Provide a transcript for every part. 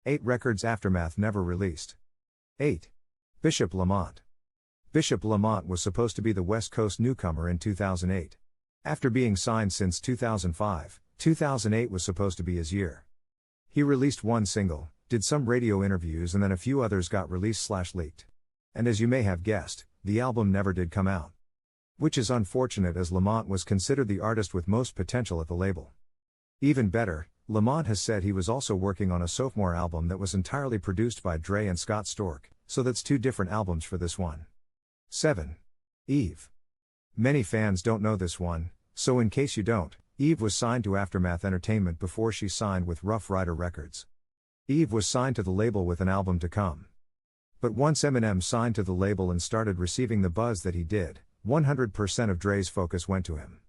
8 records Aftermath never released. 8. Bishop Lamont. Bishop Lamont was supposed to be the West Coast newcomer in 2008. After being signed since 2005, 2008 was supposed to be his year. He released one single, did some radio interviews, and then a few others got released/leaked. And as you may have guessed, the album never did come out. Which is unfortunate, as Lamont was considered the artist with most potential at the label. Even better, Lamont has said he was also working on a sophomore album that was entirely produced by Dre and Scott Storch, so that's 2 different albums for this one. 7. Eve. Many fans don't know this one, so in case you don't, Eve was signed to Aftermath Entertainment before she signed with Rough Rider Records. Eve was signed to the label with an album to come. But once Eminem signed to the label and started receiving the buzz that he did, 100% of Dre's focus went to him.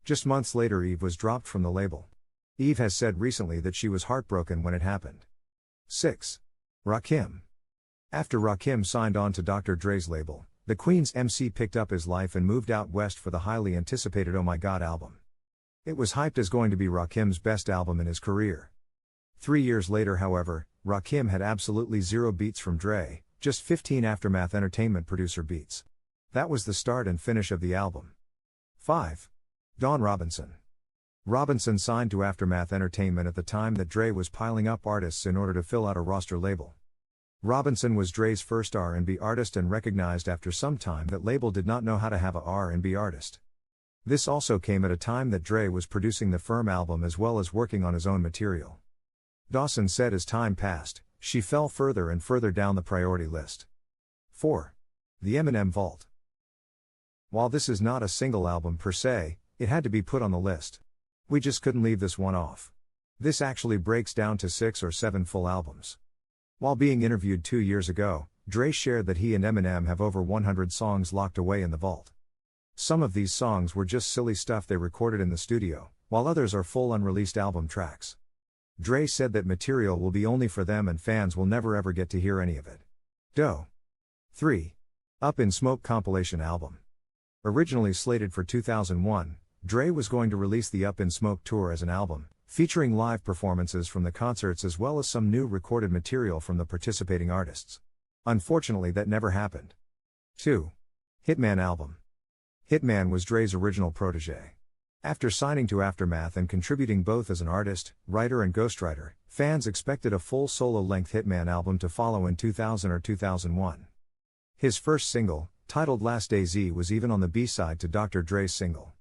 Just months later, Eve was dropped from the label. Eve has said recently that she was heartbroken when it happened. 6. Rakim. After Rakim signed on to Dr. Dre's label, the Queen's MC picked up his life and moved out west for the highly anticipated Oh My God album. It was hyped as going to be Rakim's best album in his career. 3 years later, however, Rakim had absolutely 0 beats from Dre, just 15 Aftermath Entertainment producer beats. That was the start and finish of the album. 5. Dawn Robinson. Robinson signed to Aftermath Entertainment at the time that Dre was piling up artists in order to fill out a roster label. Robinson was Dre's first R&B artist and recognized after some time that label did not know how to have a R&B artist. This also came at a time that Dre was producing the Firm album as well as working on his own material. Dawson said as time passed, she fell further and further down the priority list. 4. The Eminem Vault. While this is not a single album per se, it had to be put on the list. We just couldn't leave this one off. This actually breaks down to 6 or 7 full albums. While being interviewed 2 years ago, Dre shared that he and Eminem have over 100 songs locked away in the vault. Some of these songs were just silly stuff they recorded in the studio, while others are full unreleased album tracks. Dre said that material will be only for them and fans will never ever get to hear any of it. 3. Up in Smoke compilation album. Originally slated for 2001, Dre was going to release the Up in Smoke tour as an album, featuring live performances from the concerts as well as some new recorded material from the participating artists. Unfortunately, that never happened. 2. Hitman album. Hitman was Dre's original protege. After signing to Aftermath and contributing both as an artist, writer and ghostwriter, fans expected a full solo-length Hitman album to follow in 2000 or 2001. His first single, titled Last Day Z, was even on the B-side to Dr. Dre's single.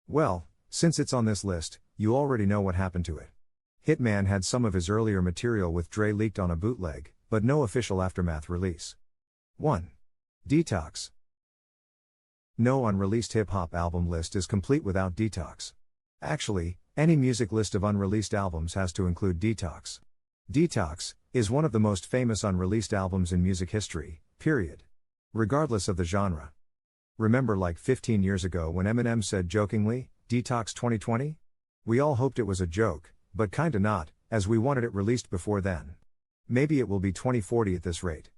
Well, since it's on this list, you already know what happened to it. Hitman had some of his earlier material with Dre leaked on a bootleg, but no official Aftermath release. 1. Detox. No unreleased hip-hop album list is complete without Detox. Actually, any music list of unreleased albums has to include Detox. Detox is one of the most famous unreleased albums in music history, period. Regardless of the genre. Remember like 15 years ago when Eminem said jokingly, Detox 2020? We all hoped it was a joke, but kinda not, as we wanted it released before then. Maybe it will be 2040 at this rate.